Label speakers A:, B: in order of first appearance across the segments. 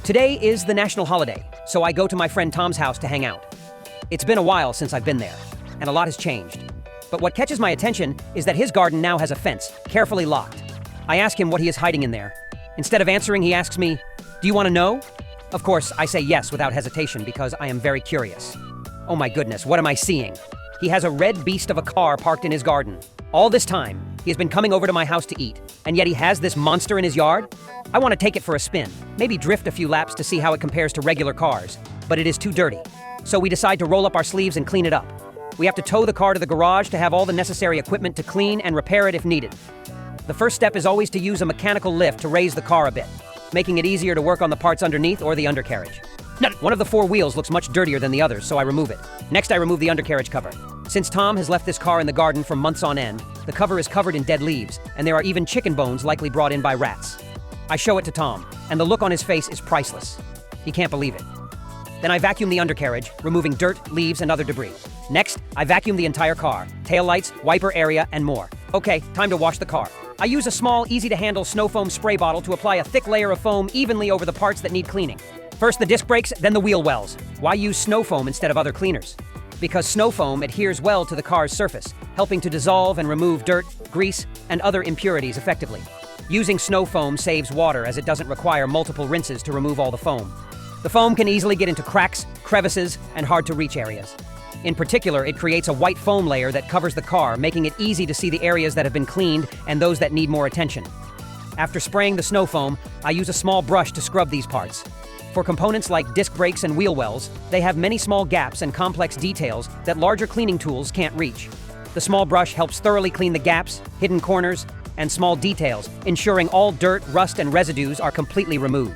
A: Today is the national holiday, so I go to my friend Tom's house to hang out. It's been a while since I've been there, and a lot has changed. But what catches my attention is that his garden now has a fence, carefully locked. I ask him what he is hiding in there. Instead of answering, he asks me, "Do you want to know?" Of course, I say yes without hesitation because I am very curious. Oh my goodness, what am I seeing? He has a red beast of a car parked in his garden. All this time, he has been coming over to my house to eat, and yet he has this monster in his yard? I want to take it for a spin, maybe drift a few laps to see how it compares to regular cars, but it is too dirty. So we decide to roll up our sleeves and clean it up. We have to tow the car to the garage to have all the necessary equipment to clean and repair it if needed. The first step is always to use a mechanical lift to raise the car a bit, making it easier to work on the parts underneath or the undercarriage. One of the four wheels looks much dirtier than the others, so I remove it. Next, I remove the undercarriage cover. Since Tom has left this car in the garden for months on end, the cover is covered in dead leaves, and there are even chicken bones likely brought in by rats. I show it to Tom, and the look on his face is priceless. He can't believe it. Then I vacuum the undercarriage, removing dirt, leaves, and other debris. Next, I vacuum the entire car, taillights, wiper area, and more. Okay, time to wash the car. I use a small, easy-to-handle snow foam spray bottle to apply a thick layer of foam evenly over the parts that need cleaning. First the disc brakes, then the wheel wells. Why use snow foam instead of other cleaners? Because snow foam adheres well to the car's surface, helping to dissolve and remove dirt, grease, and other impurities effectively. Using snow foam saves water as it doesn't require multiple rinses to remove all the foam. The foam can easily get into cracks, crevices, and hard-to-reach areas. In particular, it creates a white foam layer that covers the car, making it easy to see the areas that have been cleaned and those that need more attention. After spraying the snow foam, I use a small brush to scrub these parts. For components like disc brakes and wheel wells, they have many small gaps and complex details that larger cleaning tools can't reach. The small brush helps thoroughly clean the gaps, hidden corners, and small details, ensuring all dirt, rust, and residues are completely removed.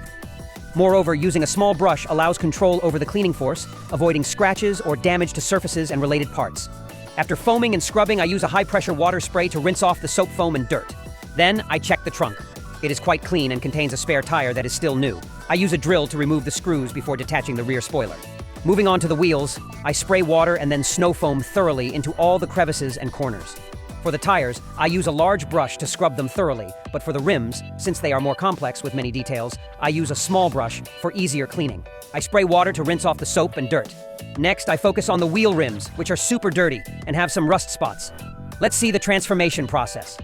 A: Moreover, using a small brush allows control over the cleaning force, avoiding scratches or damage to surfaces and related parts. After foaming and scrubbing, I use a high-pressure water spray to rinse off the soap foam and dirt. Then, I check the trunk. It is quite clean and contains a spare tire that is still new. I use a drill to remove the screws before detaching the rear spoiler. Moving on to the wheels, I spray water and then snow foam thoroughly into all the crevices and corners. For the tires, I use a large brush to scrub them thoroughly, but for the rims, since they are more complex with many details, I use a small brush for easier cleaning. I spray water to rinse off the soap and dirt. Next, I focus on the wheel rims, which are super dirty and have some rust spots. Let's see the transformation process.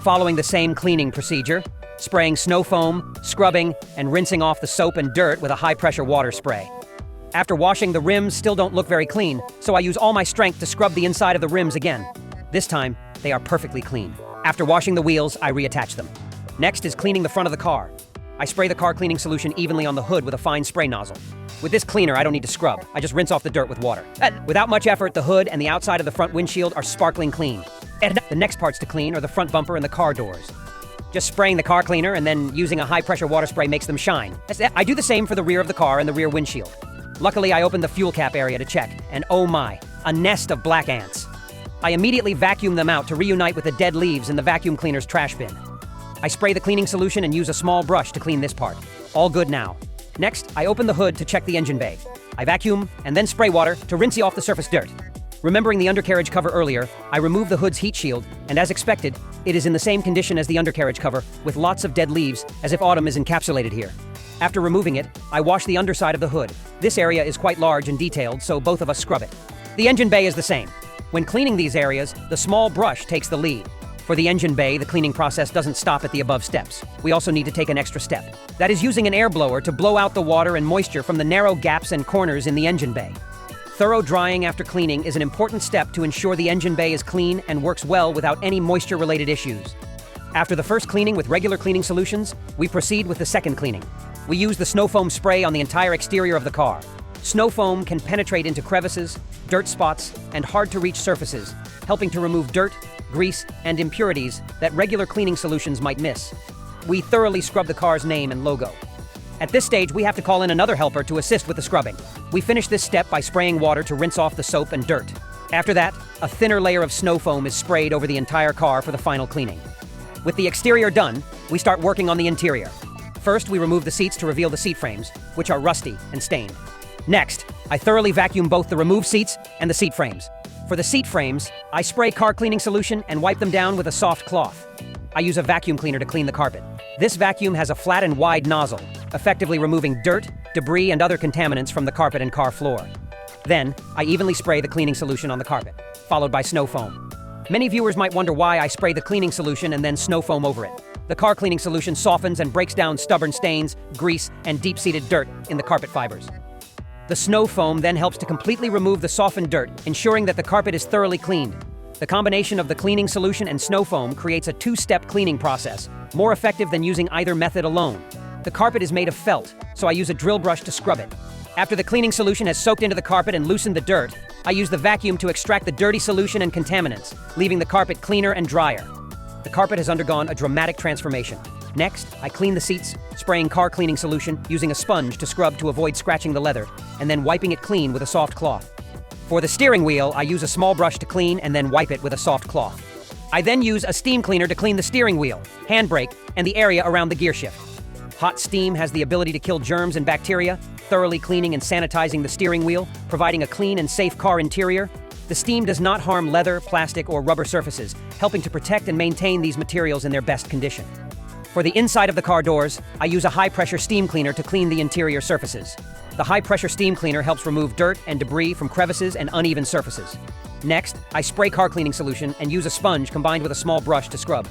A: Following the same cleaning procedure, spraying snow foam, scrubbing, and rinsing off the soap and dirt with a high-pressure water spray. After washing, the rims still don't look very clean, so I use all my strength to scrub the inside of the rims again. This time, they are perfectly clean. After washing the wheels, I reattach them. Next is cleaning the front of the car. I spray the car cleaning solution evenly on the hood with a fine spray nozzle. With this cleaner, I don't need to scrub. I just rinse off the dirt with water. Without much effort, the hood and the outside of the front windshield are sparkling clean. The next parts to clean are the front bumper and the car doors. Just spraying the car cleaner and then using a high-pressure water spray makes them shine. I do the same for the rear of the car and the rear windshield. Luckily, I opened the fuel cap area to check, and oh my, a nest of black ants. I immediately vacuum them out to reunite with the dead leaves in the vacuum cleaner's trash bin. I spray the cleaning solution and use a small brush to clean this part. All good now. Next, I open the hood to check the engine bay. I vacuum and then spray water to rinse off the surface dirt. Remembering the undercarriage cover earlier, I remove the hood's heat shield, and as expected, it is in the same condition as the undercarriage cover, with lots of dead leaves, as if autumn is encapsulated here. After removing it, I wash the underside of the hood. This area is quite large and detailed, so both of us scrub it. The engine bay is the same. When cleaning these areas, the small brush takes the lead. For the engine bay, the cleaning process doesn't stop at the above steps. We also need to take an extra step. That is using an air blower to blow out the water and moisture from the narrow gaps and corners in the engine bay. Thorough drying after cleaning is an important step to ensure the engine bay is clean and works well without any moisture-related issues. After the first cleaning with regular cleaning solutions, we proceed with the second cleaning. We use the snow foam spray on the entire exterior of the car. Snow foam can penetrate into crevices, dirt spots, and hard-to-reach surfaces, helping to remove dirt, grease, and impurities that regular cleaning solutions might miss. We thoroughly scrub the car's name and logo. At this stage, we have to call in another helper to assist with the scrubbing. We finish this step by spraying water to rinse off the soap and dirt. After that, a thinner layer of snow foam is sprayed over the entire car for the final cleaning. With the exterior done, we start working on the interior. First, we remove the seats to reveal the seat frames, which are rusty and stained. Next, I thoroughly vacuum both the removed seats and the seat frames. For the seat frames, I spray car cleaning solution and wipe them down with a soft cloth. I use a vacuum cleaner to clean the carpet. This vacuum has a flat and wide nozzle, effectively removing dirt, debris, and other contaminants from the carpet and car floor. Then, I evenly spray the cleaning solution on the carpet, followed by snow foam. Many viewers might wonder why I spray the cleaning solution and then snow foam over it. The car cleaning solution softens and breaks down stubborn stains, grease, and deep-seated dirt in the carpet fibers. The snow foam then helps to completely remove the softened dirt, ensuring that the carpet is thoroughly cleaned. The combination of the cleaning solution and snow foam creates a two-step cleaning process, more effective than using either method alone. The carpet is made of felt, so I use a drill brush to scrub it. After the cleaning solution has soaked into the carpet and loosened the dirt, I use the vacuum to extract the dirty solution and contaminants, leaving the carpet cleaner and drier. The carpet has undergone a dramatic transformation. Next, I clean the seats, spraying car cleaning solution, using a sponge to scrub to avoid scratching the leather, and then wiping it clean with a soft cloth. For the steering wheel, I use a small brush to clean and then wipe it with a soft cloth. I then use a steam cleaner to clean the steering wheel, handbrake, and the area around the gear shift. Hot steam has the ability to kill germs and bacteria, thoroughly cleaning and sanitizing the steering wheel, providing a clean and safe car interior. The steam does not harm leather, plastic, or rubber surfaces, helping to protect and maintain these materials in their best condition. For the inside of the car doors, I use a high-pressure steam cleaner to clean the interior surfaces. The high-pressure steam cleaner helps remove dirt and debris from crevices and uneven surfaces. Next, I spray car cleaning solution and use a sponge combined with a small brush to scrub.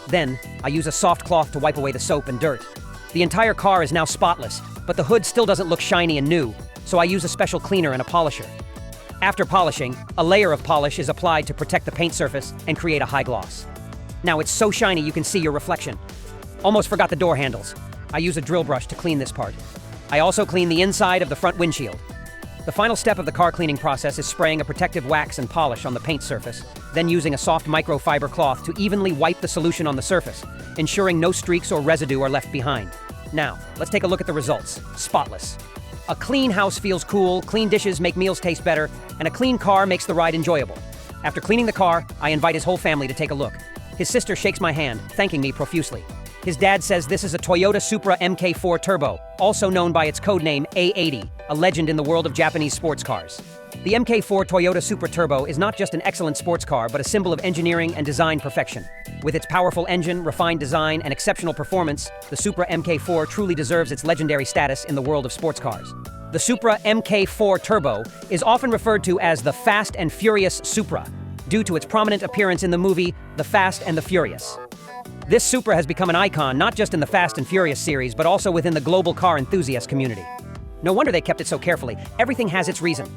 A: Then, I use a soft cloth to wipe away the soap and dirt. The entire car is now spotless, but the hood still doesn't look shiny and new, so I use a special cleaner and a polisher. After polishing, a layer of polish is applied to protect the paint surface and create a high gloss. Now it's so shiny you can see your reflection. Almost forgot the door handles. I use a drill brush to clean this part. I also clean the inside of the front windshield. The final step of the car cleaning process is spraying a protective wax and polish on the paint surface, then using a soft microfiber cloth to evenly wipe the solution on the surface, ensuring no streaks or residue are left behind. Now, let's take a look at the results. Spotless. A clean house feels cool, clean dishes make meals taste better, and a clean car makes the ride enjoyable. After cleaning the car, I invite his whole family to take a look. His sister shakes my hand, thanking me profusely. His dad says this is a Toyota Supra MK4 Turbo, also known by its codename A80, a legend in the world of Japanese sports cars. The MK4 Toyota Supra Turbo is not just an excellent sports car, but a symbol of engineering and design perfection. With its powerful engine, refined design, and exceptional performance, the Supra MK4 truly deserves its legendary status in the world of sports cars. The Supra MK4 Turbo is often referred to as the Fast and Furious Supra, due to its prominent appearance in the movie The Fast and the Furious. This Supra has become an icon not just in the Fast and Furious series, but also within the global car enthusiast community. No wonder they kept it so carefully. Everything has its reason.